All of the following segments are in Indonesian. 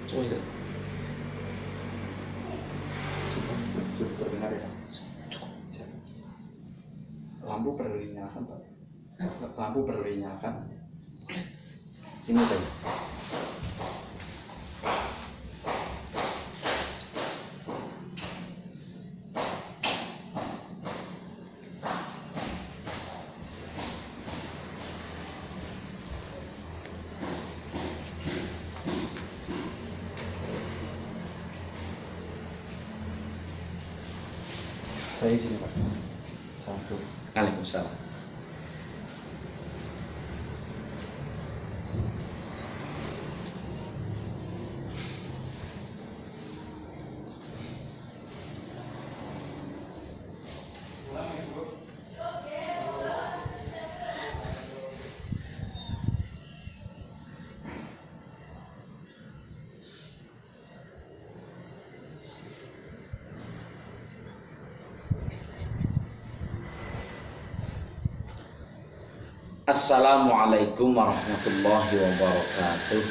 Coba itu. Cukup terdengar ya? Cukup. Lampu perlu dinyalakan, Pak. Lampu perlu dinyalakan. Ini tadi. Saya di sini, Pak. Assalamualaikum. Waalaikumsalam. Assalamualaikum warahmatullahi wabarakatuh.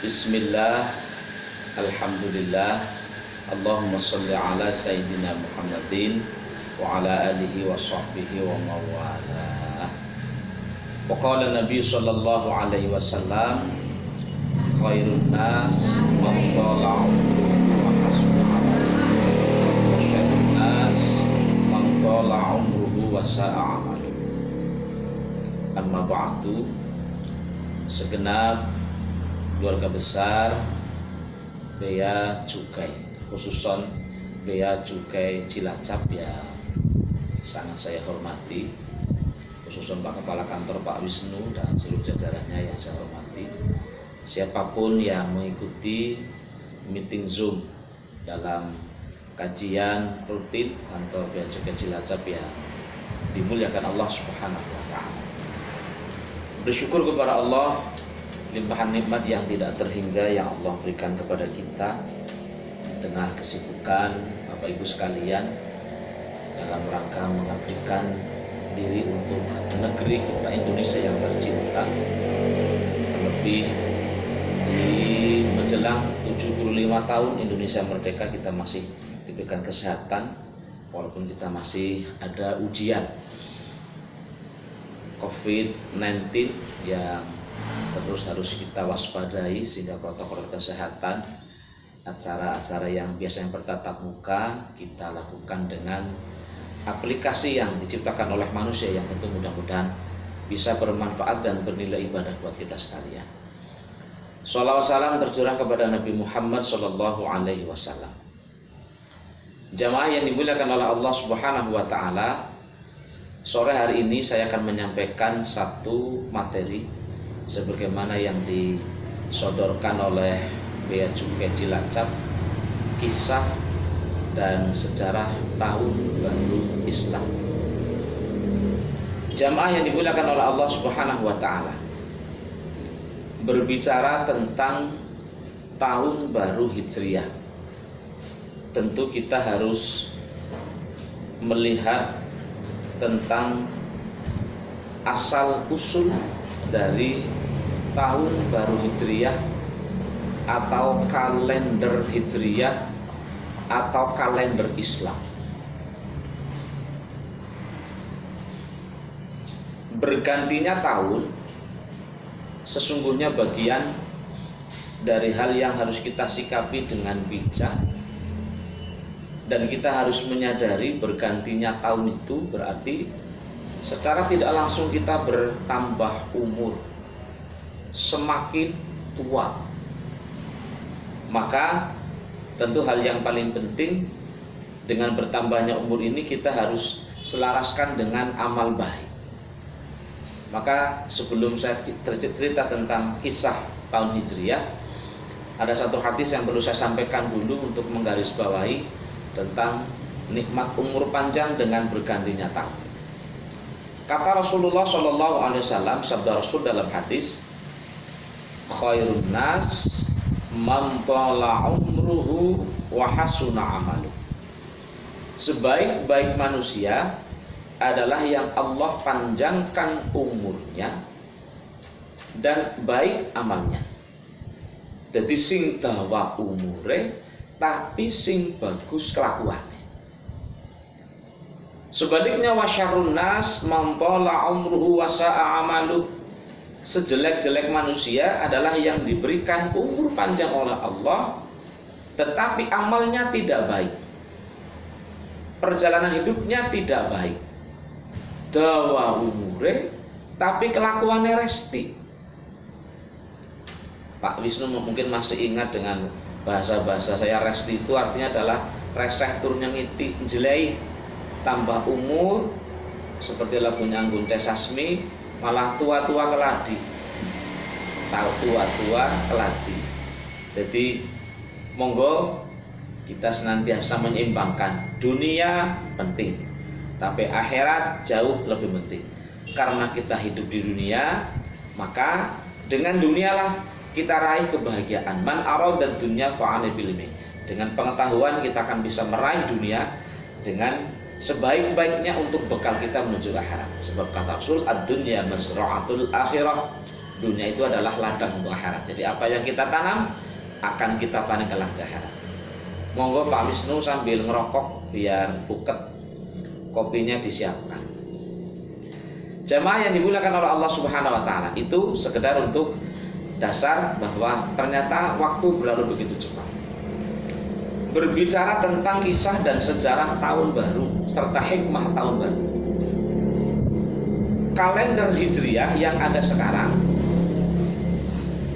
Bismillah, alhamdulillah, Allahumma salli ala Sayyidina Muhammadin wa ala alihi wa sahbihi wa mawalah. Wa qala Nabi sallallahu alaihi wasallam, khairun nas man tala umruhu wa hasuna amaluhu, wa syarrun nas man tala umruhu wa sa'a amaluhu. Amma ba'du, segenap keluarga besar Bea Cukai, khususon Bea Cukai Cilacap yang sangat saya hormati, khususon Pak Kepala Kantor Pak Wisnu dan seluruh jajarannya yang saya hormati, siapapun yang mengikuti meeting Zoom dalam kajian rutin kantor Bea Cukai Cilacap yang dimuliakan Allah Subhanahu wa Ta'ala. Bersyukur kepada Allah limpahan nikmat yang tidak terhingga yang Allah berikan kepada kita di tengah kesibukan Bapak Ibu sekalian dalam rangka mengabdikan diri untuk negeri kita Indonesia yang tercinta. Terlebih di menjelang 75 tahun Indonesia merdeka, kita masih diberikan kesehatan walaupun kita masih ada ujian COVID-19 yang terus harus kita waspadai, sehingga protokol kesehatan, acara-acara yang biasanya bertatap muka kita lakukan dengan aplikasi yang diciptakan oleh manusia yang tentu mudah-mudahan bisa bermanfaat dan bernilai ibadah buat kita sekalian. Shalawat salam tercurah kepada Nabi Muhammad Sallallahu Alaihi Wasallam. Jamaah yang dimuliakan oleh Allah Subhanahu Wa Taala, sore hari ini saya akan menyampaikan satu materi sebagaimana yang disodorkan oleh Bea Cukai Cilacap, kisah dan sejarah tahun baru Islam. Jamaah yang dimuliakan oleh Allah Subhanahu wa Ta'ala, berbicara tentang tahun baru Hijriah, tentu kita harus melihat tentang asal usul dari tahun baru Hijriah atau kalender Hijriah atau kalender Islam. Bergantinya tahun sesungguhnya bagian dari hal yang harus kita sikapi dengan bijak, dan kita harus menyadari bergantinya tahun itu berarti secara tidak langsung kita bertambah umur, semakin tua. Maka tentu hal yang paling penting dengan bertambahnya umur ini kita harus selaraskan dengan amal baik. Maka sebelum saya cerita tentang kisah tahun Hijriah, ada satu hadis yang perlu saya sampaikan dulu untuk menggarisbawahi tentang nikmat umur panjang dengan bergantinya tahun. Kata Rasulullah Shallallahu Alaihi Wasallam, sabda Rasul dalam hadis, khairun nas man tala umruhu wa hasuna amaluhu. Sebaik-baik manusia adalah yang Allah panjangkan umurnya dan baik amalnya. Jadi sing dawa umure tapi sing bagus kelakuane. Sebaliknya wasyarrun nas man tala umruhu wa sa'a amalu. Sejelek-jelek manusia adalah yang diberikan umur panjang oleh Allah tetapi amalnya tidak baik. Perjalanan hidupnya tidak baik. Dawa umure tapi kelakuannya resti. Pak Wisnu mungkin masih ingat dengan bahasa-bahasa saya. Resti itu artinya adalah reseh turun yang ngiti jelai, tambah umur seperti lagunya Anggun C. Sasmi, malah tua-tua keladi. Tahu tua-tua keladi. Jadi monggo kita senantiasa menyeimbangkan. Dunia penting, tapi akhirat jauh lebih penting. Karena kita hidup di dunia, maka dengan dunialah kita raih kebahagiaan. Man arada dunya fa'ani bilmi. Dengan pengetahuan kita akan bisa meraih dunia dengan sebaik-baiknya untuk bekal kita menuju akhirat. Sebab kata Rasul, ad-dunya masra'atul akhirah. Dunia itu adalah ladang untuk akhirat. Jadi apa yang kita tanam akan kita panen kelak di akhirat. Monggo Pak Wisnu sambil ngerokok biar buket, kopinya disiapkan. Jamaah yang dimuliakan oleh Allah Subhanahu wa taala, itu sekedar untuk dasar bahwa ternyata waktu berlalu begitu cepat. Berbicara tentang kisah dan sejarah tahun baru serta hikmah tahun baru. Kalender Hijriah yang ada sekarang,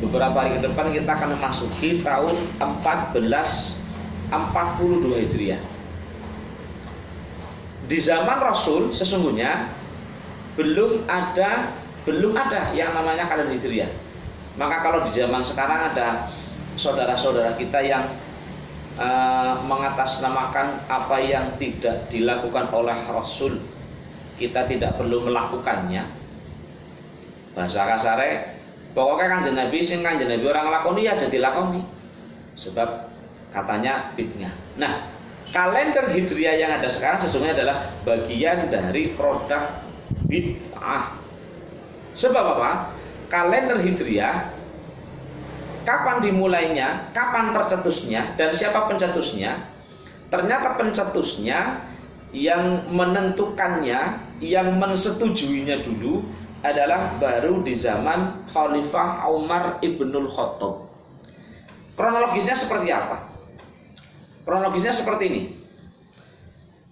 beberapa hari ke depan kita akan memasuki tahun 1442 Hijriah. Di zaman Rasul sesungguhnya belum ada yang namanya kalender Hijriah. Maka kalau di zaman sekarang ada saudara-saudara kita yang mengatasnamakan apa yang tidak dilakukan oleh Rasul, kita tidak perlu melakukannya. Bahasa kasare, pokoknya Kanjeng Nabi sing Kanjeng Nabi orang lakoni ya jadi lakoni. Sebab katanya bid'ah. Nah, kalender Hijriah yang ada sekarang sesungguhnya adalah bagian dari produk bid'ah. Sebab apa? Kalender Hijriah, kapan dimulainya, kapan tercetusnya, dan siapa pencetusnya? Ternyata pencetusnya yang menentukannya, yang mensetujuinya dulu adalah baru di zaman Khalifah Umar ibnul Khattab. Kronologisnya seperti apa? Kronologisnya seperti ini.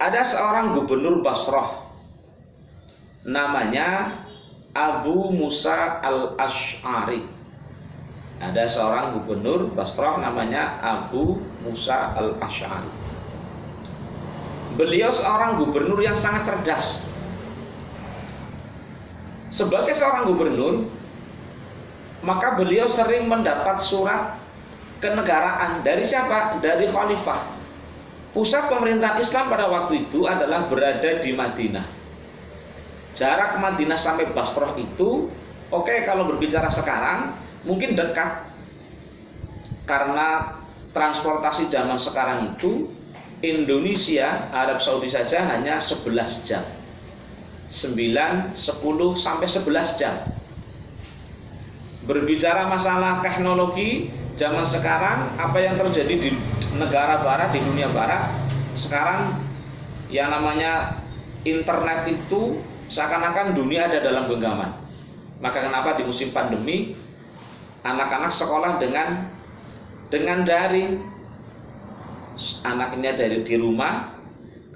Ada seorang gubernur Basrah, namanya Abu Musa al-Ash'ari. Ada seorang gubernur Basrah namanya Abu Musa al-Ash'ari. Beliau seorang gubernur yang sangat cerdas. Sebagai seorang gubernur, maka beliau sering mendapat surat kenegaraan dari siapa? Dari khalifah. Pusat pemerintahan Islam pada waktu itu adalah berada di Madinah. Jarak Madinah sampai Basrah itu, oke, kalau berbicara sekarang mungkin dekat. Karena transportasi zaman sekarang itu Indonesia, Arab Saudi saja hanya 11 jam. 9, 10 sampai 11 jam. Berbicara masalah teknologi zaman sekarang, apa yang terjadi di negara barat, di dunia barat sekarang, yang namanya internet itu seakan-akan dunia ada dalam genggaman. Maka kenapa di musim pandemi anak-anak sekolah dengan daring, anaknya di rumah,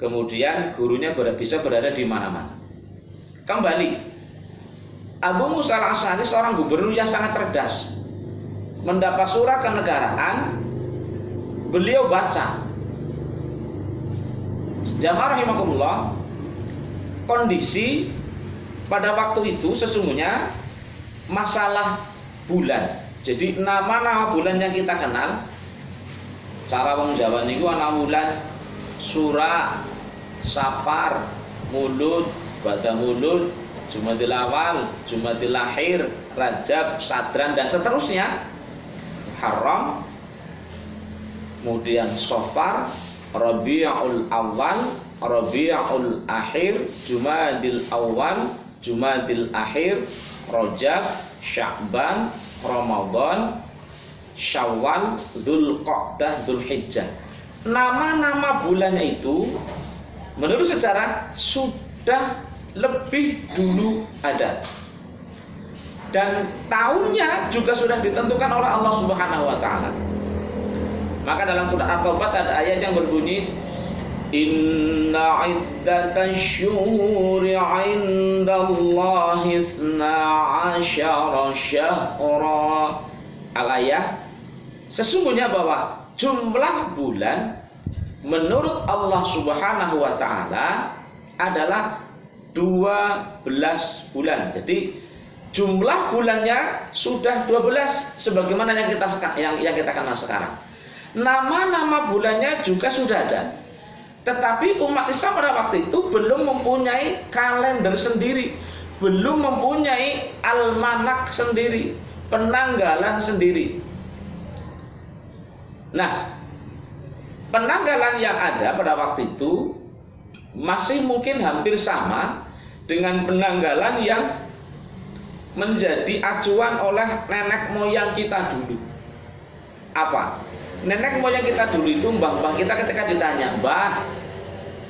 kemudian gurunya bisa berada di mana-mana. Kembali, Abu Musa al-Ash'ari seorang gubernur yang sangat cerdas. Mendapat surat kenegaraan, beliau baca. Jamaah rahimakumullah, kondisi pada waktu itu sesungguhnya masalah bulan. Jadi nama-nama bulan yang kita kenal, cara wong Jawa niku ana bulan Sura, Safar, Mulud, Badamulud, Jumadil Awal, Jumadil Akhir, Rajab, Sadran, dan seterusnya. Muharram, kemudian Safar, Rabiul Awal, Rabiul Akhir, Jumadil Awal, Jumadil Akhir, Rajab, Sya'ban, Ramadan, Syawal, Dzulqa'dah, Dzulhijjah. Nama-nama bulannya itu menurut sejarah sudah lebih dulu ada. Dan tahunnya juga sudah ditentukan oleh Allah Subhanahu wa taala. Maka dalam surah At-Taubah ada ayat yang berbunyi Inna iddatash syuhuri 'indallahi 12 syahra. Al-ayah, sesungguhnya bahwa jumlah bulan menurut Allah Subhanahu wa taala adalah 12 bulan. Jadi jumlah bulannya sudah 12 sebagaimana yang kita kenal sekarang. Nama-nama bulannya juga sudah ada. Tetapi umat Islam pada waktu itu belum mempunyai kalender sendiri, belum mempunyai almanak sendiri, penanggalan sendiri. Nah, penanggalan yang ada pada waktu itu masih mungkin hampir sama dengan penanggalan yang menjadi acuan oleh nenek moyang kita dulu. Apa? Nenek moyang kita dulu itu mbah-mbah kita ketika ditanya,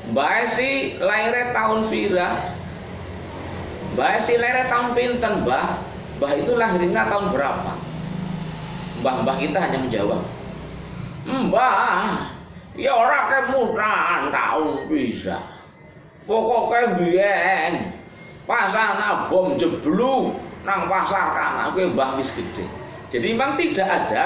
Mbah si lahirnya tahun pira? Mbah si lahirnya tahun pinten, Mbah? Mbah itu lahirnya tahun berapa? Mbah-mbah kita hanya menjawab, Mbah, ya ora kemuran tahun bisa. Pokoknya biyen pasar bom jebluk nang pasar kana kuwi mbah wis gede. Jadi memang tidak ada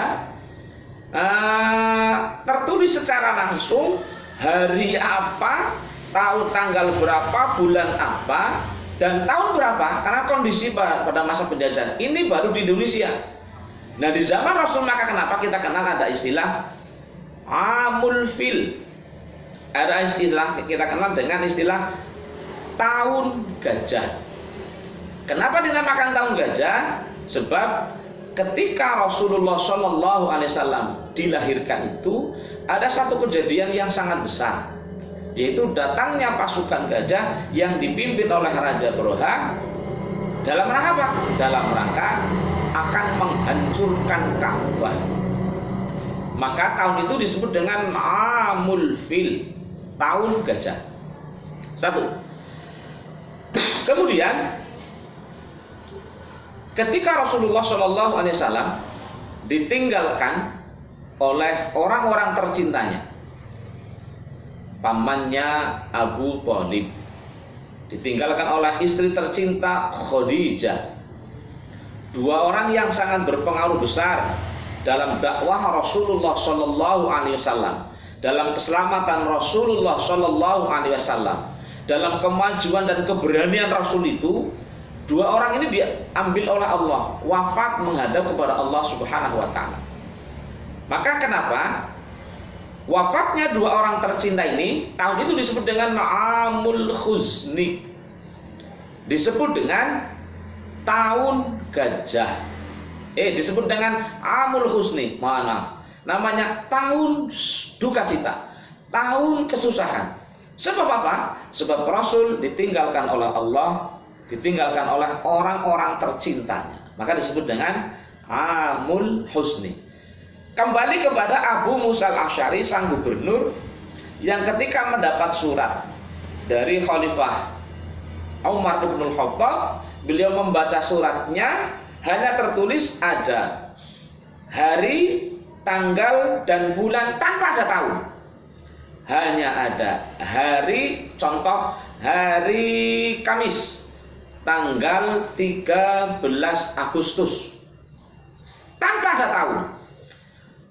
tertulis secara langsung hari apa, tahu tanggal berapa, bulan apa, dan tahun berapa, karena kondisi pada masa penjajahan ini baru di Indonesia. Nah, di zaman Rasul, maka kenapa kita kenal ada istilah Amul Fil, ada istilah kita kenal dengan istilah tahun gajah. Kenapa dinamakan tahun gajah? Sebab ketika Rasulullah Shallallahu Alaihi Wasallam dilahirkan itu ada satu kejadian yang sangat besar, yaitu datangnya pasukan gajah yang dipimpin oleh Raja Broha dalam rangka apa? Dalam rangka akan menghancurkan Ka'bah. Maka tahun itu disebut dengan Amul Fil, tahun gajah. Satu. Kemudian ketika Rasulullah Shallallahu Alaihi Wasallam ditinggalkan oleh orang-orang tercintanya, pamannya Abu Thalib, ditinggalkan oleh istri tercinta Khadijah, dua orang yang sangat berpengaruh besar dalam dakwah Rasulullah Shallallahu Alaihi Wasallam, dalam keselamatan Rasulullah Shallallahu Alaihi Wasallam, dalam kemajuan dan keberanian Rasul itu. Dua orang ini diambil oleh Allah, wafat menghadap kepada Allah Subhanahu wa taala. Maka kenapa wafatnya dua orang tercinta ini tahun itu disebut dengan Amul Huzni, disebut dengan tahun gajah. Disebut dengan Amul Huzni, maaf, namanya tahun duka cita, tahun kesusahan. Sebab apa? Sebab Rasul ditinggalkan oleh Allah, ditinggalkan oleh orang-orang tercintanya, maka disebut dengan Amul Huzni. Kembali kepada Abu Musa al-Asy'ari, sang gubernur yang ketika mendapat surat dari Khalifah Umar bin Khattab, beliau membaca suratnya, hanya tertulis ada hari, tanggal, dan bulan tanpa ada tahun. Hanya ada hari, contoh hari Kamis, tanggal 13 Agustus, tanpa ada tahun.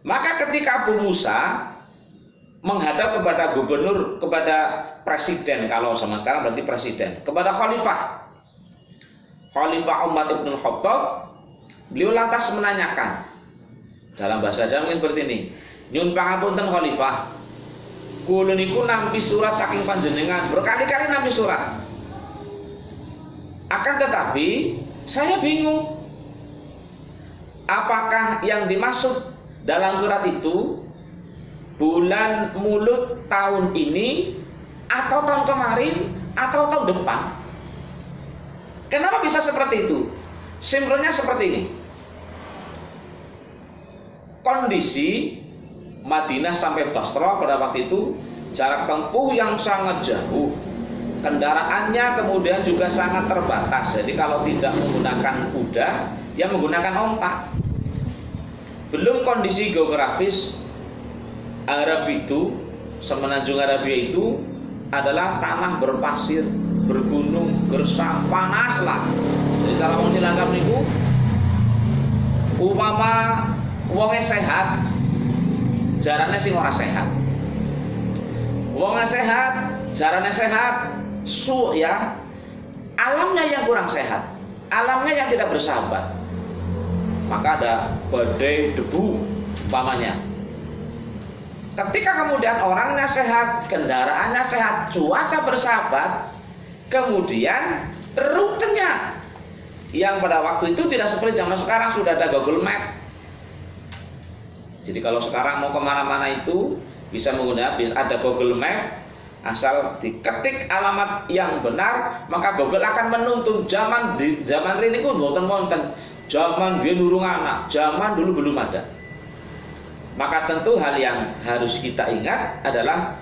Maka ketika Abu Musa menghadap kepada gubernur, kepada presiden, kalau sama sekarang berarti presiden, kepada Khalifah Umar bin Khattab, beliau lantas menanyakan dalam bahasa Jawa seperti ini, nyun pangapunten Khalifah, kula niku nampi surat saking panjenengan, berkali-kali nampi surat. Akan tetapi saya bingung, apakah yang dimaksud dalam surat itu bulan Mulut tahun ini, atau tahun kemarin, atau tahun depan? Kenapa bisa seperti itu? Simpelnya seperti ini. kondisi Madinah sampai Basra pada waktu itu jarak tempuh yang sangat jauh, kendaraannya kemudian juga sangat terbatas. Jadi kalau tidak menggunakan kuda, ya menggunakan onta. Belum kondisi geografis Arab itu, semenanjung Arabia itu adalah tanah berpasir, bergunung, gersang, panas lah. Jadi kalau wong Cilacap niku upama wonge sehat, jarane sing ora sehat. Wonge sehat, jarane sehat, ya. Alamnya yang kurang sehat, alamnya yang tidak bersahabat. Maka ada badai debu umpamanya. Ketika kemudian orangnya sehat, kendaraannya sehat, cuaca bersahabat, kemudian rutenya yang pada waktu itu tidak seperti zaman sekarang, sudah ada Google Map. Jadi kalau sekarang mau kemana-mana itu bisa menggunakan, ada Google Map, asal diketik alamat yang benar, maka Google akan menuntun. Zaman ini pun wonten, zaman biyen durung anak, zaman dulu belum ada. Maka tentu hal yang harus kita ingat adalah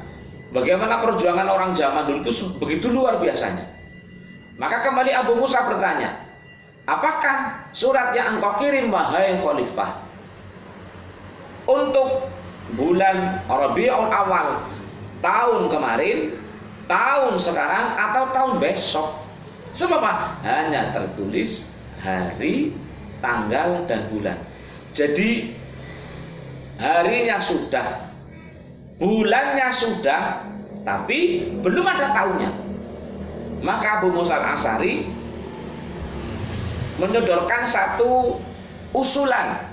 bagaimana perjuangan orang zaman dulu itu begitu luar biasanya. Maka kembali Abu Musa bertanya, apakah surat yang engkau kirim wahai khalifah untuk bulan Rabiul Awal tahun kemarin, tahun sekarang, atau tahun besok? Sebab apa? Hanya tertulis hari, tanggal, dan bulan. Jadi harinya sudah, bulannya sudah, tapi belum ada tahunnya. Maka Abu Musa al-Asy'ari menyodorkan satu usulan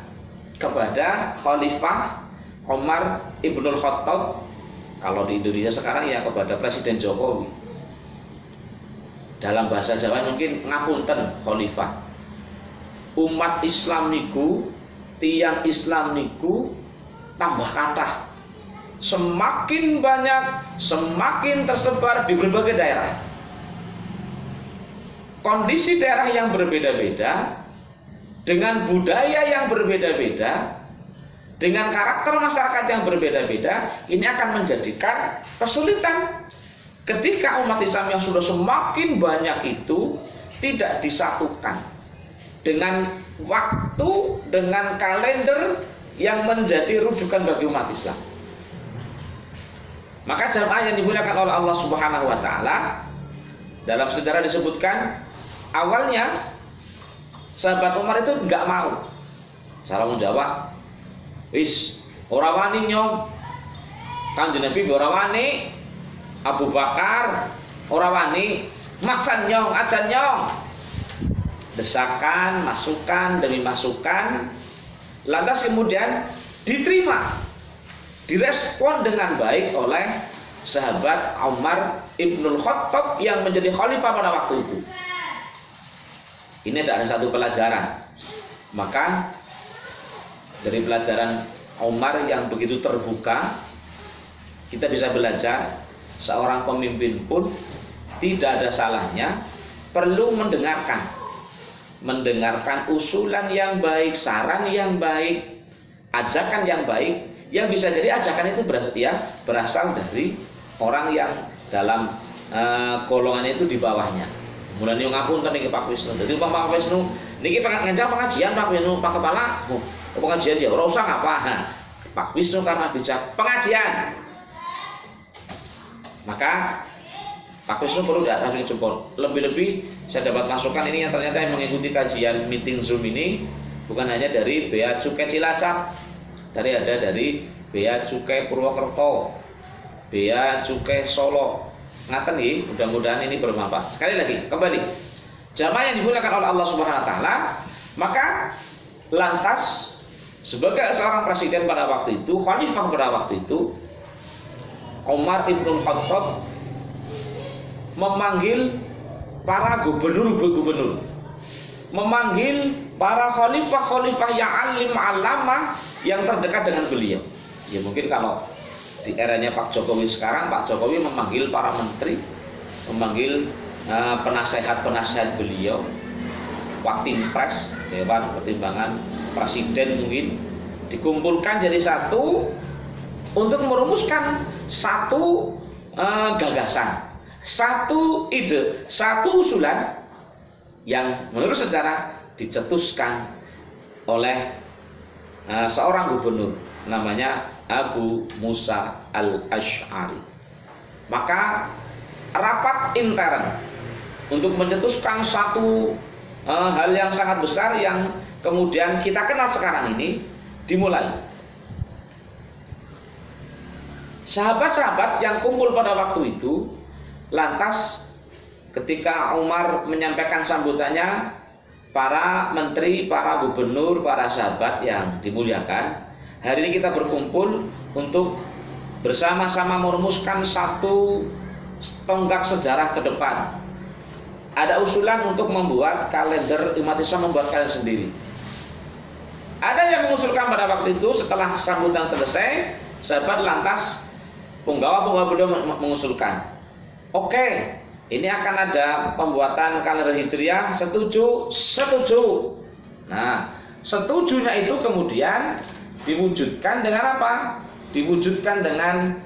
kepada Khalifah Umar Ibnul Khattab, kalau di Indonesia sekarang ya kepada Presiden Jokowi. Dalam bahasa Jawa mungkin ngapunten Khalifah. Umat Islam niku, tiang Islam niku tambah kathah. Semakin banyak, semakin tersebar di berbagai daerah. Kondisi daerah yang berbeda-beda, dengan budaya yang berbeda-beda, dengan karakter masyarakat yang berbeda-beda, ini akan menjadikan kesulitan ketika umat Islam yang sudah semakin banyak itu tidak disatukan dengan waktu, dengan kalender yang menjadi rujukan bagi umat Islam. Maka jamaah yang dimuliakan oleh Allah Subhanahu wa taala, dalam sejarah disebutkan awalnya sahabat Umar itu enggak mau. Cara menjawab, wis ora wani nyong. Kanjeng Nabi ora wani, Abu Bakar ora wani, maksan nyong, ajan nyong. Desakan, masukan demi masukan, lantas kemudian diterima, direspon dengan baik oleh sahabat Umar Ibnul Khattab yang menjadi khalifah pada waktu itu. Ini ada satu pelajaran. Maka dari pelajaran Umar yang begitu terbuka, kita bisa belajar seorang pemimpin pun tidak ada salahnya perlu mendengarkan usulan yang baik, saran yang baik, ajakan yang baik, yang bisa jadi ajakan itu berasal dari orang yang dalam golongannya itu di bawahnya. Mulane yo ngapunten niki Pak Wisnu. Dadi Pak Wisnu niki ngajak pengajian Pak Wisnu, Pak Kepala, pengajian ya ora usah ngapa. Pak Wisnu karena bijak pengajian. Maka Pak Wisnu perlu diacungi jempol. Lebih-lebih saya dapat masukan ini yang ternyata yang mengikuti kajian meeting Zoom ini bukan hanya dari Bea Cukai Cilacap, tapi ada dari Bea Cukai Purwokerto, Bea Cukai Solo. Ngaten nggih, mudah-mudahan ini bermanfaat. Sekali lagi, kembali. Jamaah yang dimuliakan oleh Allah Subhanahu wa taala, maka lantas sebagai seorang presiden pada waktu itu, khalifah pada waktu itu, Umar Ibnul Khattab memanggil para gubernur, memanggil para khalifah-khalifah yang alim alama yang terdekat dengan beliau. Ya mungkin kalau di eranya Pak Jokowi sekarang, Pak Jokowi memanggil para menteri, memanggil penasehat-penasehat beliau, Waktimpres, Dewan Pertimbangan Presiden mungkin, dikumpulkan jadi satu untuk merumuskan satu gagasan, satu ide, satu usulan yang menurut sejarah dicetuskan oleh seorang gubernur namanya Abu Musa al-Asy'ari. Maka rapat intern untuk mencetuskan satu hal yang sangat besar yang kemudian kita kenal sekarang ini dimulai. Sahabat-sahabat yang kumpul pada waktu itu lantas ketika Umar menyampaikan sambutannya, para menteri, para gubernur, para sahabat yang dimuliakan, hari ini kita berkumpul untuk bersama-sama merumuskan satu tonggak sejarah ke depan. Ada usulan untuk membuat kalender, umat Islam membuat kalender sendiri. Ada yang mengusulkan pada waktu itu setelah sambutan selesai, sahabat lantas penggawa beliau mengusulkan, oke, ini akan ada pembuatan kalender Hijriah, setuju? Setuju. Nah, setujunya itu kemudian diwujudkan dengan apa? Diwujudkan dengan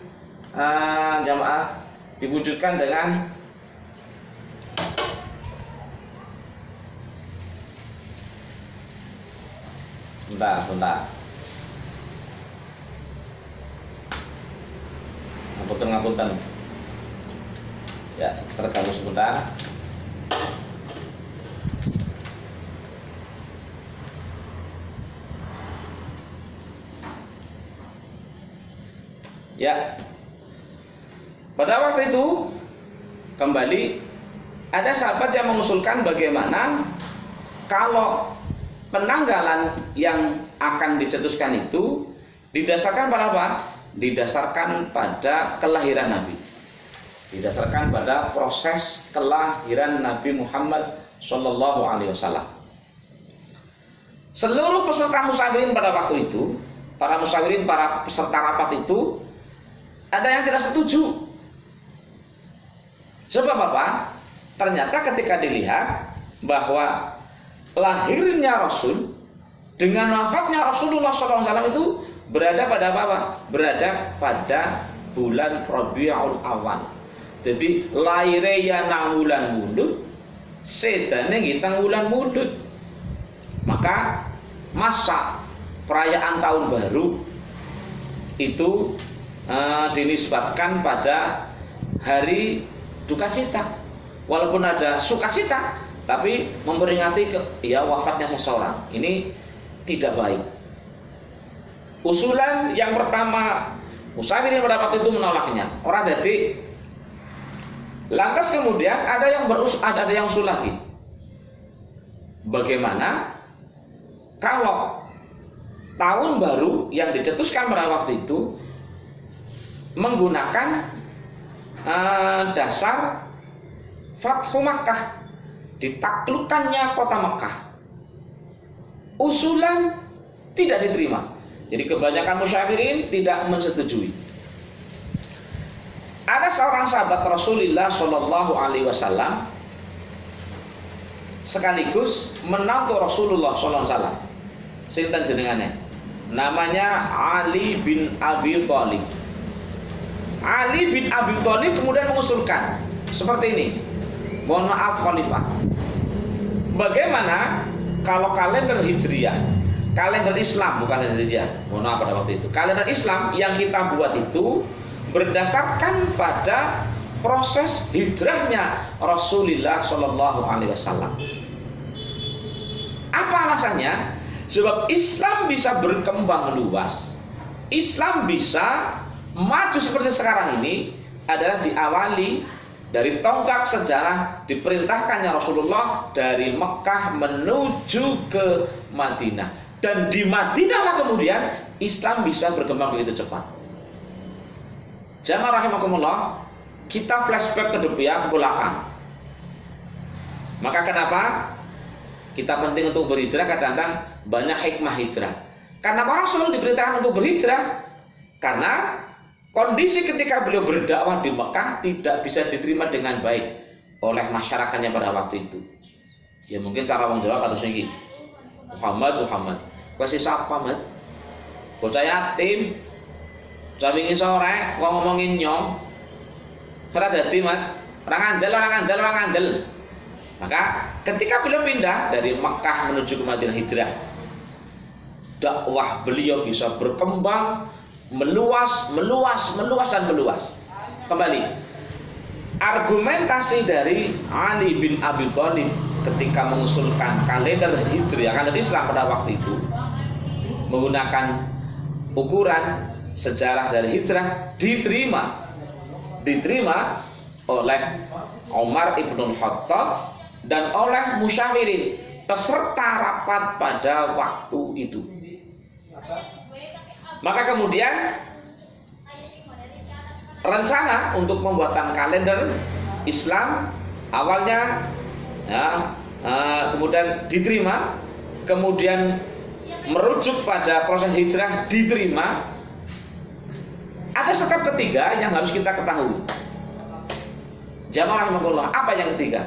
jamaah, diwujudkan dengan bentar. Ngapunten. Ya, terganggu sebentar. Ya. Pada waktu itu kembali ada sahabat yang mengusulkan bagaimana kalau penanggalan yang akan dicetuskan itu didasarkan pada apa? Didasarkan pada kelahiran Nabi. Didasarkan pada proses kelahiran Nabi Muhammad Shallallahu Alaihi Wasallam. Seluruh peserta musyawirin pada waktu itu, para musyawirin, para peserta rapat itu, ada yang tidak setuju. Sebab apa? Ternyata ketika dilihat bahwa lahirnya Rasul dengan wafatnya Rasulullah SAW itu berada pada apa? Berada pada bulan Rabiul Awal. Jadi lahirnya nang bulan mundut, sedane kita bulan mundut. Maka masa perayaan tahun baru itu dinisbatkan pada hari duka cita. Walaupun ada sukacita, tapi memperingati wafatnya seseorang. Ini tidak baik. Usulan yang pertama, musyawirin pada waktu itu menolaknya. Orang jadi lantas kemudian ada yang usul lagi. Bagaimana kalau tahun baru yang dicetuskan pada waktu itu menggunakan dasar Fathu Makkah, ditaklukkannya kota Makkah. Usulan tidak diterima. Jadi kebanyakan musyawirin tidak menyetujui. Ada seorang sahabat Rasulullah Shallallahu Alaihi Wasallam sekaligus menantu Rasulullah Shallallahu Alaihi Wasallam. Sinten jenengannya? Namanya Ali bin Abi Thalib. Ali bin Abi Thalib kemudian mengusulkan seperti ini. Mohon maaf Khalifah, bagaimana kalau kalender Hijriah, kalender Islam, bukan kalender Hijriah, mohon maaf pada waktu itu, kalender Islam yang kita buat itu berdasarkan pada proses hijrahnya Rasulullah Shallallahu Alaihi Wasallam. Apa alasannya? Sebab Islam bisa berkembang luas, Islam bisa maju seperti sekarang ini adalah diawali dari tonggak sejarah diperintahkannya Rasulullah dari Mekah menuju ke Madinah. Dan di Madinah lah kemudian Islam bisa berkembang begitu cepat. Jamaah rahimakumullah, kita flashback ke belakang. Maka kenapa kita penting untuk berhijrah? Kadang-kadang banyak hikmah hijrah. Karena para Rasul diperintahkan untuk berhijrah karena kondisi ketika beliau berdakwah di Mekah tidak bisa diterima dengan baik oleh masyarakatnya pada waktu itu. Ya mungkin cara orang Jawa kata sini Muhammad, masih siapa Muhammad? bocah yatim, bocah wingi sore, wong ngomongin nyong, ora dadi Mas, orang andel. Maka ketika beliau pindah dari Mekah menuju ke Madinah hijrah, dakwah beliau bisa berkembang, meluas. Kembali, argumentasi dari Ali bin Abi Thalib ketika mengusulkan kalender hijriah, kalender Islam pada waktu itu menggunakan ukuran sejarah dari hijrah diterima oleh Umar ibn Khattab dan oleh musyawirin peserta rapat pada waktu itu. Maka kemudian rencana untuk pembuatan kalender Islam awalnya kemudian diterima, kemudian merujuk pada proses hijrah diterima. Ada step ketiga yang harus kita ketahui. Jamaah rahimakumullah, apa yang ketiga?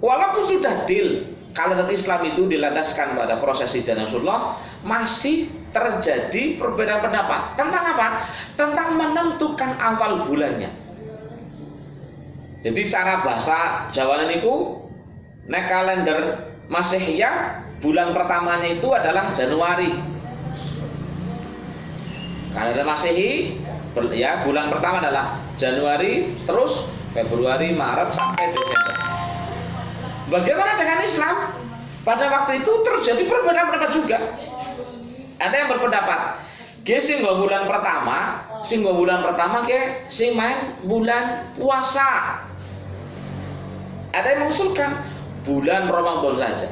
Walaupun sudah deal kalender Islam itu dilandaskan pada proses hijrah Rasulullah, masih terjadi perbedaan pendapat tentang apa? Tentang menentukan awal bulannya. Jadi cara bahasa Jawa niku nek kalender Masehiyah bulan pertamanya itu adalah Januari. Kalender Masehi ya bulan pertama adalah Januari, terus Februari, Maret sampai Desember. Bagaimana dengan Islam? Pada waktu itu terjadi perbedaan pendapat juga. Ada yang berpendapat, sing bulan pertama ke sing main bulan puasa. Ada yang mengusulkan bulan Ramadan saja.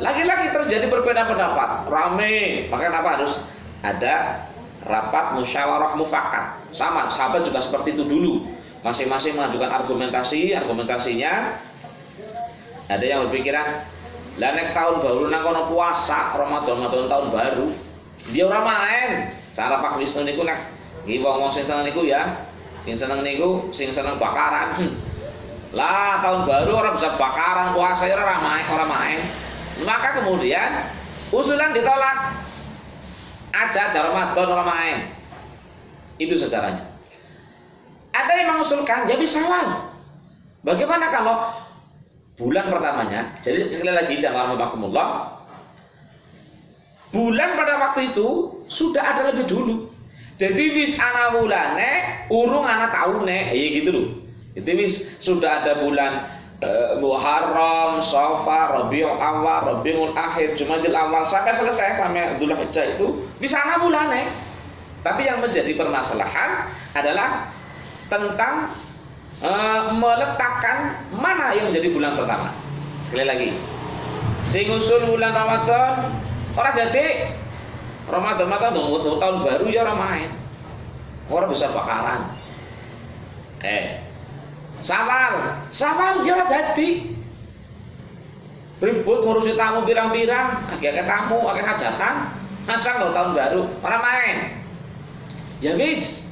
Lagi-lagi terjadi perbedaan pendapat, rame. Maka kenapa harus ada rapat musyawarah mufakat? Sama, sahabat juga seperti itu dulu. Masing-masing mengajukan argumentasinya. Ada yang berpikiran, lah nek tahun baru nang kono puasa, Ramadan tahun baru. Dia ora main. Cara Pak Wisnu niku nek nggih wong-wong sing seneng niku ya, sing seneng bakaran. Lah tahun baru orang bisa bakaran, puasa ya ora main. Maka kemudian usulan ditolak. Aja Ramadan ora main. Itu sejarahnya. Ada yang mengusulkan jadi Syawal. Bagaimana kalau bulan pertamanya? Jadi sekali lagi jamaah rahimakumullah, bulan pada waktu itu sudah ada lebih dulu. Jadi wis ana wulane, urung ana taune, ya gitu loh. Jadi wis sudah ada bulan Muharram, Safar, Rabiul Awal, Rabiul Akhir, Jumadil Awal sampai selesai sampai Dzulhijjah itu bisa ana bulane. Tapi yang menjadi permasalahan adalah tentang meletakkan mana yang menjadi bulan pertama. Sekali lagi, sing usul bulan Ramadan ora dadi Ramadan tahun baru ya ora main. Ora bisa bakaran. Syawal ya ora dadi. Ribut ngurusi tamu pirang-pirang, akeh tamu, akeh hajatan, masang tahun baru ora main. Ya wis.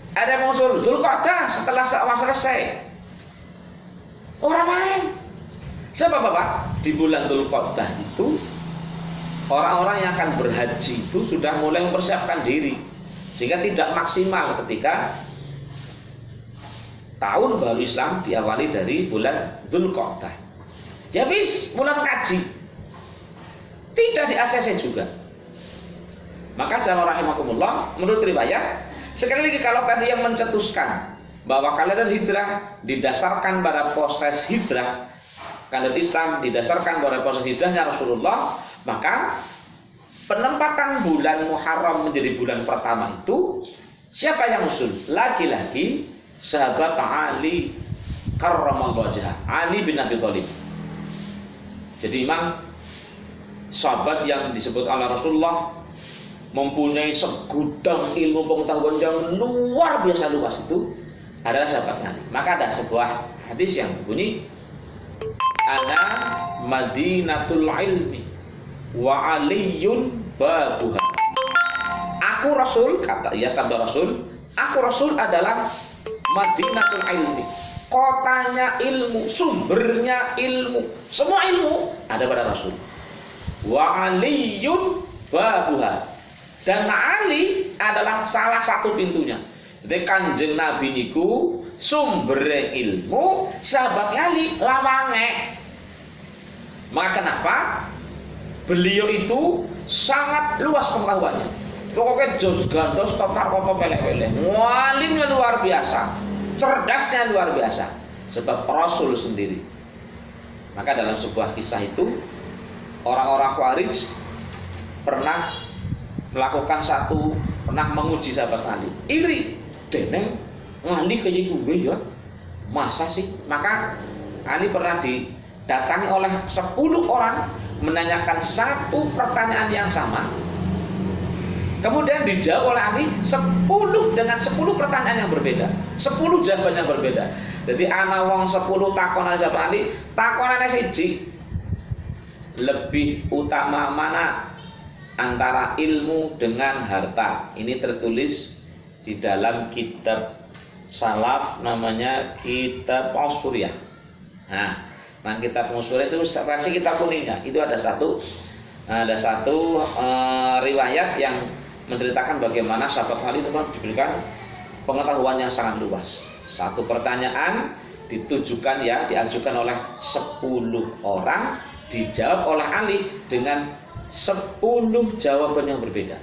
Ada yang mengusul Dzulqa'dah setelah selesai. Orang main. Sebab apa? Di bulan Dzulqa'dah itu orang-orang yang akan berhaji itu sudah mulai mempersiapkan diri, sehingga tidak maksimal ketika tahun baru Islam diawali dari bulan Dzulqa'dah. Ya wis, bulan kaji. Tidak di ACC juga. Maka jamaah rahimakumullah, menurut riwayat, sekali lagi kalau tadi yang mencetuskan bahwa kalender hijrah didasarkan pada proses hijrah, kalender Islam didasarkan pada proses hijrahnya Rasulullah, maka penempatan bulan Muharram menjadi bulan pertama itu siapa yang usul? Lagi-lagi sahabat Ali karramallahu wajhah, Ali bin Abi Thalib. Jadi memang sahabat yang disebut oleh Rasulullah mempunyai segudang ilmu pengetahuan yang luar biasa luas itu adalah sahabat Ali. Maka ada sebuah hadis yang berbunyi, ana madinatul ilmi wa aliyun babuha. Aku Rasul, kata ya sabda Rasul, aku Rasul adalah madinatul ilmi, kotanya ilmu, sumbernya ilmu, semua ilmu ada pada Rasul. Wa aliyun babuha. Dan Ali adalah salah satu pintunya. Jadi Kanjeng Nabi niku sumber ilmu, sahabat Ali lawange. Maka kenapa? Beliau itu sangat luas pengetahuannya. Pokoknya jos gandos total kopo pelek-pelek. Walimnya luar biasa, cerdasnya luar biasa. Sebab Rasul sendiri. Maka dalam sebuah kisah itu orang-orang Khawarij pernah melakukan pernah menguji sahabat Ali. Iri, deneng Ali kayak gue ya. Masa sih? Maka Ali pernah didatangi oleh 10 orang menanyakan satu pertanyaan yang sama. Kemudian dijawab oleh Ali 10 dengan 10 pertanyaan yang berbeda, 10 jawaban yang berbeda. Jadi ana wong 10 takonan sahabat Ali, takonane siji. Lebih utama mana antara ilmu dengan harta? Ini tertulis di dalam kitab salaf namanya kitab Ausfuriyah. Nah, kitab Ausfuriyah itu versi kitab kuningnya. Itu ada satu riwayat yang menceritakan bagaimana sahabat Ali itu diberikan pengetahuan yang sangat luas. Satu pertanyaan diajukan oleh 10 orang, dijawab oleh Ali dengan 10 jawaban yang berbeda.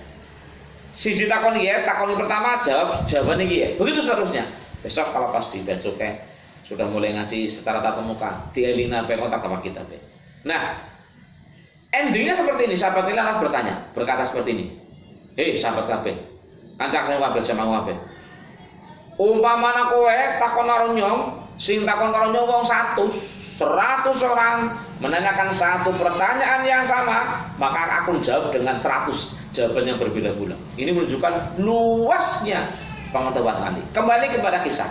Siji takoni pertama jawaban iki ya. Begitu seterusnya. Besok kalau pas di Becuke sudah mulai ngaji secara tatap muka, dielina pe kontak sama kita pe. Nah, endingnya seperti ini. Sahabat Ali berkata seperti ini. Hei sahabat kabeh, kancane kabeh jamaah kabeh. Umpamana kowe takon karo nyong, sing takon karo nyong wong 100 orang menanyakan satu pertanyaan yang sama, maka aku jawab dengan 100 jawaban yang berbeda pula. Ini menunjukkan luasnya pengetahuan Ali. Kembali kepada kisah.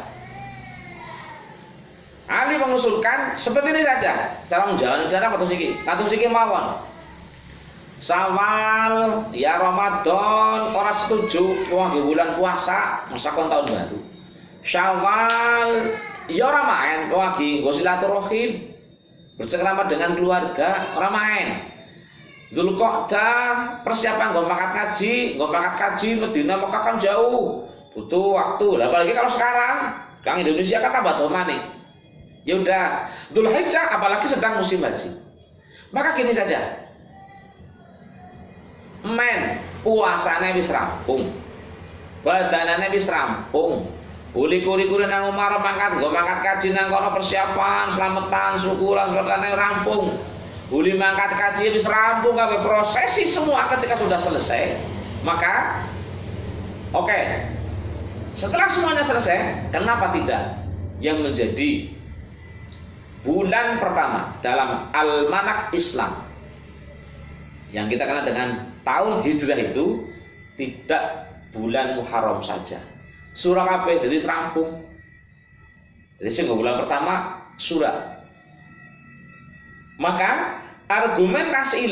Ali mengusulkan seperti ini saja. Cara menjawab kados iki mawon. Syawal ya Ramadan ora setuju wong bulan puasa masa kon tahun baru. Syawal ya ora main lagi nggo silaturahim bercengkrama dengan keluarga ora main. Dzulqa'dah persiapan nggo mangkat kaji Madinah Mekah kan jauh, butuh waktu. Lah apalagi kalau sekarang Kang Indonesia kan tambah domane. Ya udah, Dzulhijjah apalagi sedang musim haji. Maka gini saja. Puasane wis rampung, badanane wis rampung, uli-uli nang omah mangkat kaji nang kono persiapan slametan syukuran selatane rampung, uli mangkat kaji wis rampung kabeh prosesi semua ketika sudah selesai. Maka oke, setelah semuanya selesai, kenapa tidak yang menjadi bulan pertama dalam almanak Islam yang kita kenal dengan tahun hijrah itu tidak bulan Muharram saja. Surah kabeh jadi rampung. Jadi sing bulan pertama surah. Maka argumentasi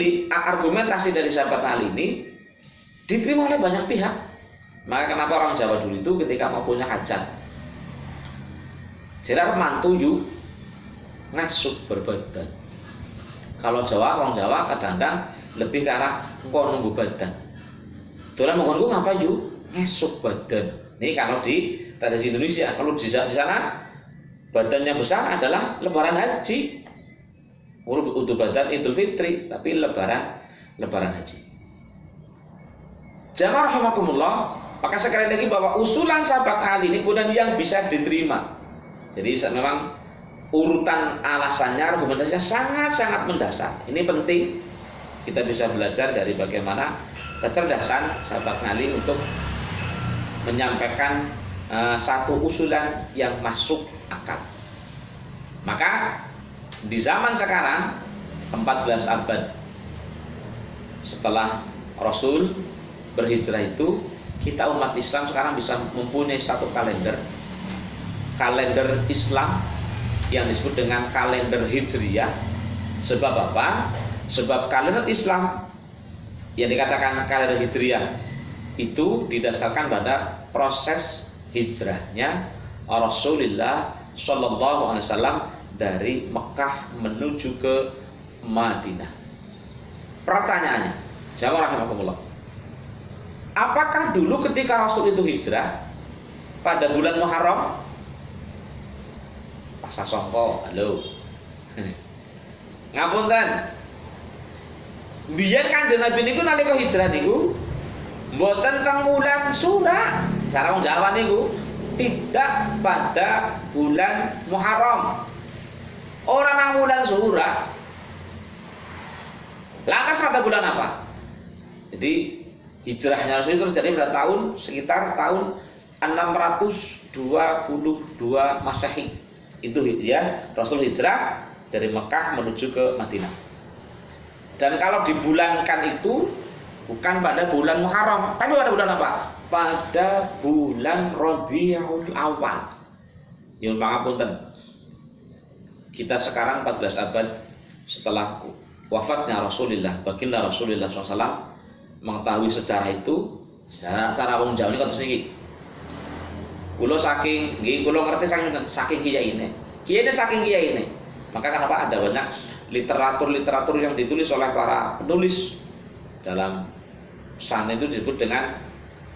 dari sahabat Ali ini diterima oleh banyak pihak. Maka kenapa orang Jawa dulu itu ketika mau punya hajat, jadi mantu yuk ngasuk berbadan. Kalau orang Jawa kadang-kadang lebih ke arah engkau nunggu badan. Dolan monggo ngapa yuk ngesuk badan. Ini kalau di tradisi Indonesia. Kalau di sana badannya besar adalah lebaran haji. Untuk badan Idul Fitri, tapi lebaran haji. Jamaah rahimakumullah, maka sekali lagi bahwa usulan sahabat Ali ini kemudian yang bisa diterima. Jadi memang urutan alasannya, argumentasinya sangat-sangat mendasar. Ini penting. Kita bisa belajar dari bagaimana kecerdasan sahabat Ali untuk menyampaikan satu usulan yang masuk akal. Maka di zaman sekarang 14 abad setelah Rasul berhijrah itu, kita umat Islam sekarang bisa mempunyai satu kalender Islam yang disebut dengan kalender Hijriyah. Sebab apa? Sebab kalender Islam yang dikatakan kalender Hijriyah itu didasarkan pada proses hijrahnya Rasulullah Shallallahu Alaihi Wasallam dari Mekah menuju ke Madinah. Pertanyaannya, Jamaah rahimakumullah. Apakah dulu ketika Rasul itu hijrah pada bulan Muharram? Pas songko, halo. Ngapunten. Biyen Kanjeng Nabi niku nalika hijrah niku mboten teng wulan Syura. Cara wong Jawa niku tidak pada bulan Muharram. Ora nang wulan Syura. Lantas pada bulan apa? Jadi hijrahnya Rasul itu terjadi pada tahun sekitar tahun 622 Masehi. Itu ya Rasul hijrah dari Mekah menuju ke Madinah. Dan kalau dibulankan itu bukan pada bulan Muharram, tapi pada bulan apa? Pada bulan Rabiul Awal. Nyuwun pangapunten. Kita sekarang 14 abad setelah wafatnya Rasulullah, baginda Rasulullah SAW, mengetahui sejarah itu secara wong Jawa ini kados niki. Kula saking nggih kula ngerti saking kiyaine. Kiyaine saking kiyaine. Maka kenapa ada banyak literatur-literatur yang ditulis oleh para penulis dalam sana itu disebut dengan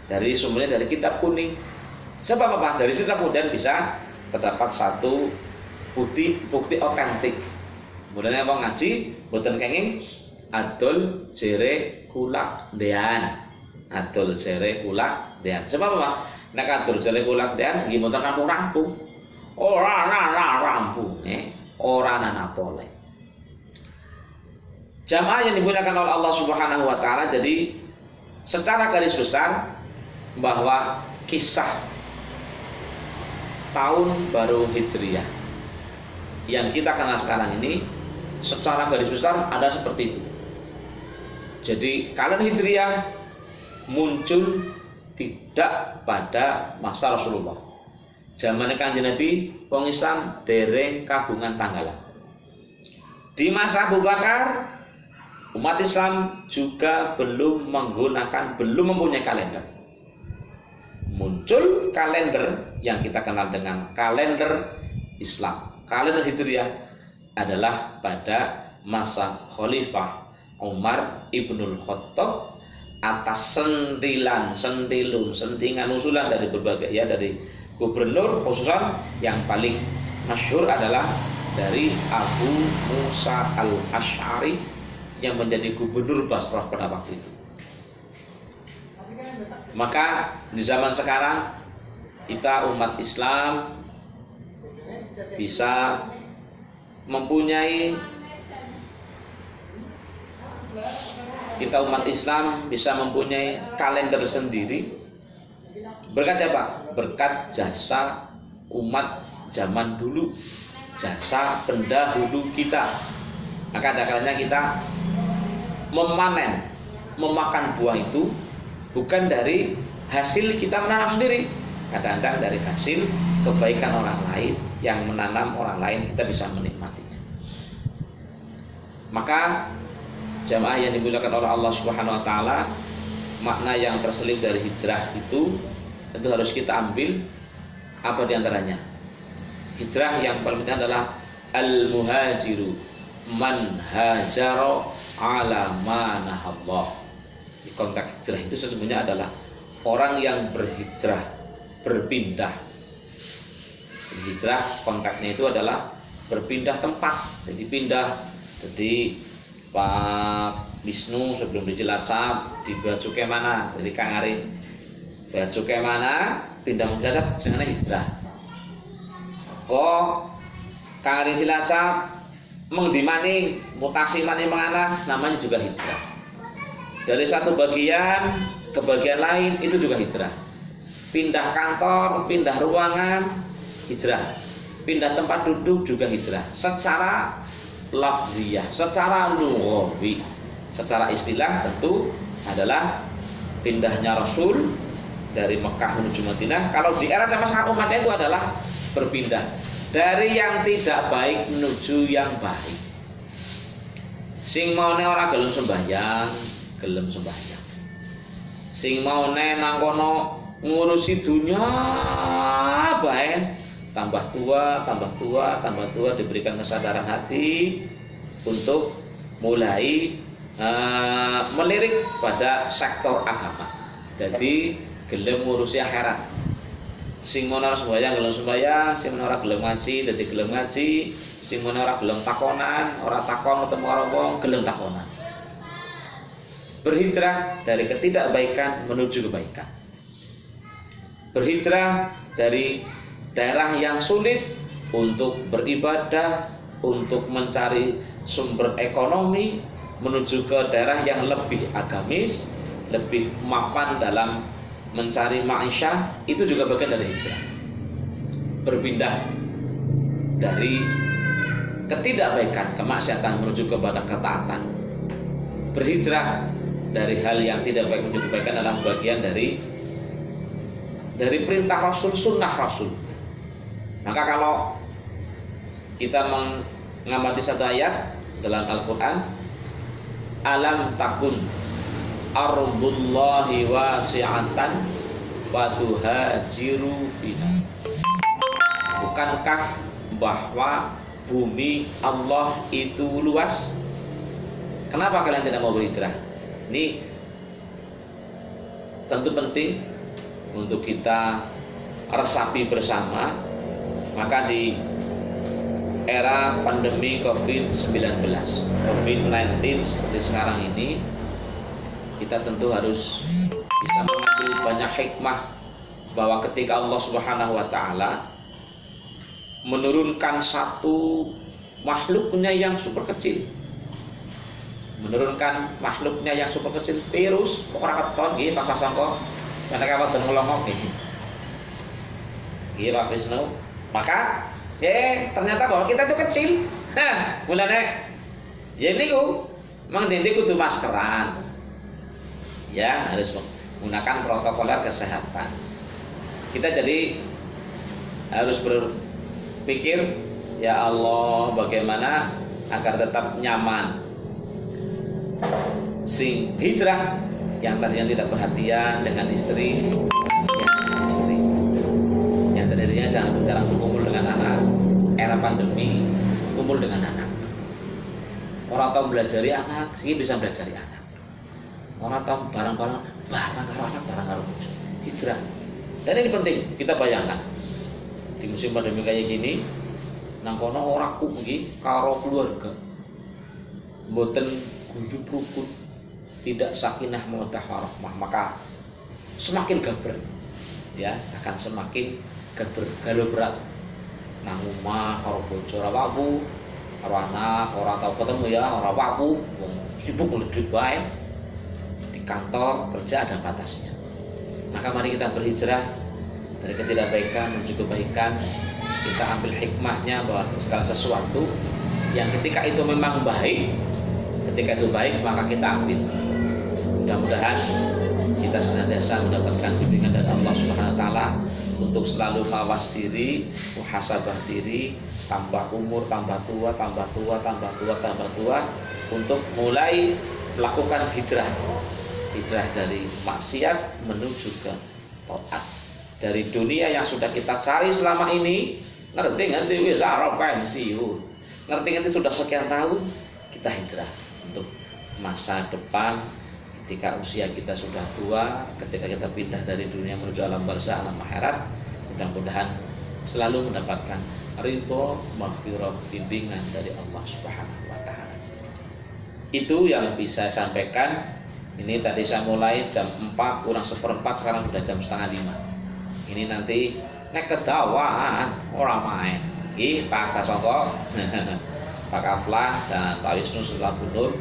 dari sumbernya dari kitab kuning. Sebab apa? Dari situ kemudian bisa terdapat satu bukti otentik. Kemudian wong ngaji boten kenging adol jere kulak dean. Adol jere kulak dean. Sebab apa? Nek adol jere kulak dean nggih mboten rampung-rampung. Ora rampung, ora nanapole. Jamaah yang dimuliakan oleh Allah Subhanahu wa taala, jadi secara garis besar bahwa kisah tahun baru Hijriah yang kita kenal sekarang ini secara garis besar ada seperti itu. Jadi kalender Hijriah muncul tidak pada masa Rasulullah. Zaman Kanjeng Nabi wong Islam dereng kagungan tanggalan. Di masa Abu Bakar umat Islam juga belum mempunyai kalender. Muncul kalender yang kita kenal dengan kalender Islam. Kalender Hijriah adalah pada masa Khalifah Umar Ibnul Khattab atas sentingan usulan dari berbagai dari gubernur, khususnya yang paling masyhur adalah dari Abu Musa al-Asy'ari yang menjadi gubernur Basrah pada waktu itu. Maka di zaman sekarang kita umat Islam bisa mempunyai kalender sendiri. Berkat siapa? Berkat jasa umat zaman dulu, jasa pendahulu kita. Maka ada kalanya kita memakan buah itu bukan dari hasil kita menanam sendiri, kadang-kadang dari hasil kebaikan orang lain yang menanam orang lain, kita bisa menikmatinya. Maka jamaah yang dimuliakan oleh Allah Subhanahu wa taala, makna yang terselip dari hijrah itu tentu harus kita ambil apa diantaranya. Hijrah yang paling penting adalah al-muhajiru man hajara ala ma nahallah. Di konteks hijrah itu sesungguhnya adalah orang yang berhijrah, berpindah. Hijrah konteksnya itu adalah berpindah tempat. Jadi pindah. Jadi Pak Wisnu sebelum di Cilacap di Bacuke mana? Jadi Kang Arin Bacuke mana? Pindah mendadak jenenge hijrah. Kok Kang Arin Cilacap mengdi maning mutasi maning mengana, namanya juga hijrah. Dari satu bagian ke bagian lain itu juga hijrah. Pindah kantor, pindah ruangan, hijrah. Pindah tempat duduk juga hijrah. Secara lafziyah, secara lughawi, secara istilah tentu adalah pindahnya Rasul dari Mekah menuju Madinah. Kalau di era zaman sekarang umatnya itu adalah berpindah dari yang tidak baik menuju yang baik. Sing maune ora gelem sembahyang, gelem sembahyang. Sing maune nang kono ngurusi dunia bae, tambah tua diberikan kesadaran hati untuk mulai melirik pada sektor agama. Jadi gelem ngurusi akhirat. Sing mono sembahyang gelem sembahyang, sing ora gelem ngaji dadi gelem ngaji, sing mono ora gelem takonan, ora takon ketemu karo wong gelem takonan. Berhijrah dari ketidakbaikan menuju kebaikan. Berhijrah dari daerah yang sulit untuk beribadah, untuk mencari sumber ekonomi, menuju ke daerah yang lebih agamis, lebih mapan dalam mencari ma'isyah. Itu juga bagian dari hijrah. Berpindah dari ketidakbaikan, kemaksiatan menuju kepada ketaatan. Berhijrah dari hal yang tidak baik menuju kebaikan adalah bagian dari perintah Rasul, sunnah Rasul. Maka kalau kita mengamati satu ayat dalam Al-Quran, alam takun ardullahi wasi'atan fatuhajiru fiha. Bukankah bahwa bumi Allah itu luas? Kenapa kalian tidak mau berhijrah? Ini tentu penting untuk kita resapi bersama. Maka di era pandemi COVID-19 seperti sekarang ini, kita tentu harus bisa mengambil banyak hikmah bahwa ketika Allah Subhanahu wa taala menurunkan satu makhluknya yang super kecil, virus orang keton nggih Pak Sasongko, karena kawan dan ngelongok nggih Pak Wisnu. Maka ternyata bahwa kita itu kecil. Mulane ya niku mang dene kudu maskeran. Ya, harus menggunakan protokoler kesehatan. Kita jadi harus berpikir, ya Allah, bagaimana agar tetap nyaman. Sing hijrah yang tadinya tidak perhatian dengan istri, yang tadinya jarang berkumpul dengan anak, era pandemi kumpul dengan anak. Orang tahu belajari anak, sih bisa belajari anak. Orang tahu barang hijrah. Dan ini penting kita bayangkan di musim pandemi kayak gini, nang kono ora kuwi karo keluarga, mboten guyub rukun, tidak sakinah mawaddah warahmah, maka semakin gaber, ya akan semakin gaber, galau berat. Nang omah karo bojo ora waku, karo anak ora tau ketemu ya ora waku, sibuk ngledhek wae. Kantor kerja ada batasnya. Maka mari kita berhijrah dari ketidakbaikan menuju kebaikan. Kita ambil hikmahnya bahwa segala sesuatu yang ketika itu memang baik, ketika itu baik maka kita ambil. Mudah-mudahan kita senantiasa mendapatkan bimbingan dari Allah Subhanahu wa taala untuk selalu mawas diri, muhasabah diri, tambah umur, tambah tua untuk mulai melakukan hijrah dari maksiat menuju ke taat. Dari dunia yang sudah kita cari selama ini, ngerti wis arep pensiun, ngerti sudah sekian tahun, kita hijrah untuk masa depan ketika usia kita sudah tua, ketika kita pindah dari dunia menuju alam barzakh, alam akhirat. Mudah-mudahan selalu mendapatkan ridho, maghfirah, bimbingan dari Allah Subhanahu wa taala. Itu yang bisa saya sampaikan. Ini tadi saya mulai jam 4 kurang 1/4, sekarang sudah jam 4:30. Ini nanti nek kedawaan orang main. Iki Pak Sasongko, Pak Aflah dan Pak Wisnu serta Bu Nur,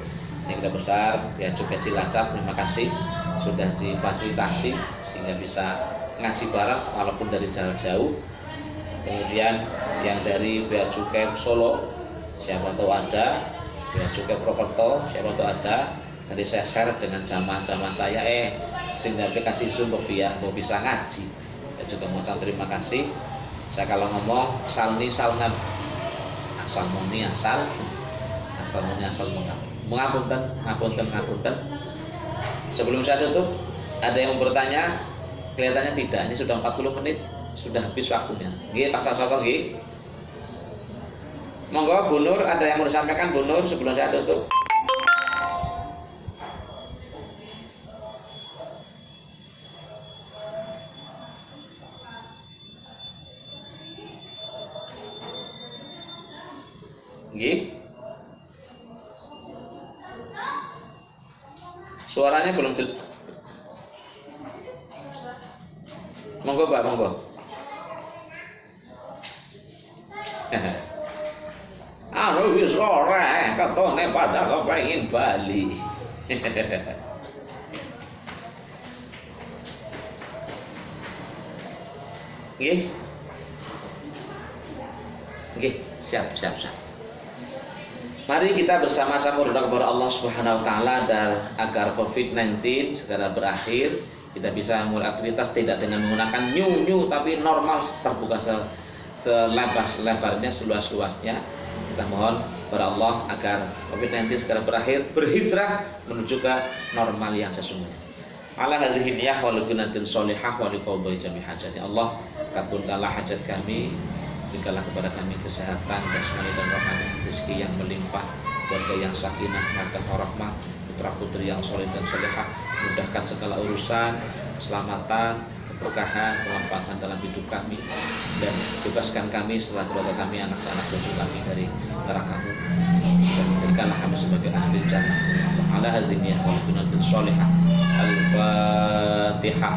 yang Duta Besar Bea Cukai Cilacap, terima kasih sudah difasilitasi sehingga bisa ngaji bareng walaupun dari jarak jauh. Kemudian yang dari Bea Cukai Solo, siapa tahu ada, Bea Cukai Purwokerto, siapa tahu ada. Tadi saya share dengan jamaah-jamaah saya, sehingga aplikasi Zoom bisa ngaji. Saya juga mau terima kasih. Saya kalau ngomong salni salnam, asal muni asal ngapunten. Sebelum saya tutup, ada yang mau bertanya? Kelihatannya tidak. Ini sudah 40 menit, sudah habis waktunya. Nggih, Pak Sasongko nggih. Monggo Bu Nur, ada yang mau disampaikan Bu Nur sebelum saya tutup? Nggih. Suaranya belum jelas. Monggo Pak, monggo. Anu wis ora, katone pada kepengin bali. Nggih. Nggih, siap. Mari kita bersama-sama berdoa kepada Allah Subhanahu wa taala agar COVID-19 segera berakhir, kita bisa mulai aktivitas tidak dengan menggunakan new tapi normal, terbuka selebar-lebarnya, seluas-luasnya. Kita mohon kepada Allah agar COVID-19 segera berakhir, berhijrah menuju ke normal yang sesungguhnya. Ala hadhihi niyah wa lukunatin sholihah wa liqaudai jami hajati. Allah, kabulkanlah hajat kami, berikanlah kepada kami kesehatan jasmani dan rohani, rezeki yang melimpah, keluarga yang sakinah, makan warahmah, putra putri yang soleh dan solehah, mudahkan segala urusan, keselamatan, keberkahan, kemanfaatan dalam hidup kami, dan bebaskan kami setelah keluarga kami, anak-anak cucu kami dari neraka-Mu, dan berikanlah kami sebagai ahli jannah. Ala hadhihi wa lakunatin sholihah. Al-Fatihah.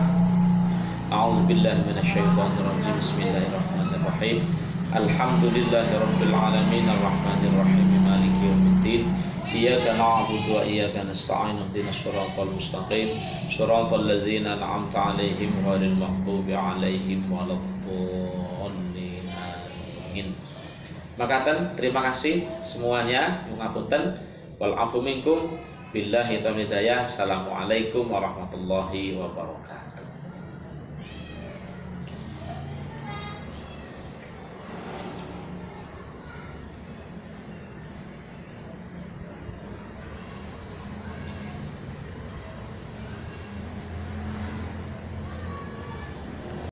A'udzu billahi minasyaitonir rajim. Bismillahirrahmanirrahim. Alhamdulillahirabbil alamin arrahmanir rahim maliki yaumiddin. Iyyaka na'budu wa iyyaka nasta'in. Ihdinas shiratal mustaqim. Shiratal ladzina an'amta 'alaihim ghairil maghdubi 'alaihim waladdallin. Amin. Makaten, terima kasih semuanya. Ngapunten. Wal afu minkum. Billahi taufiq hidayah. Assalamualaikum warahmatullahi wabarakatuh.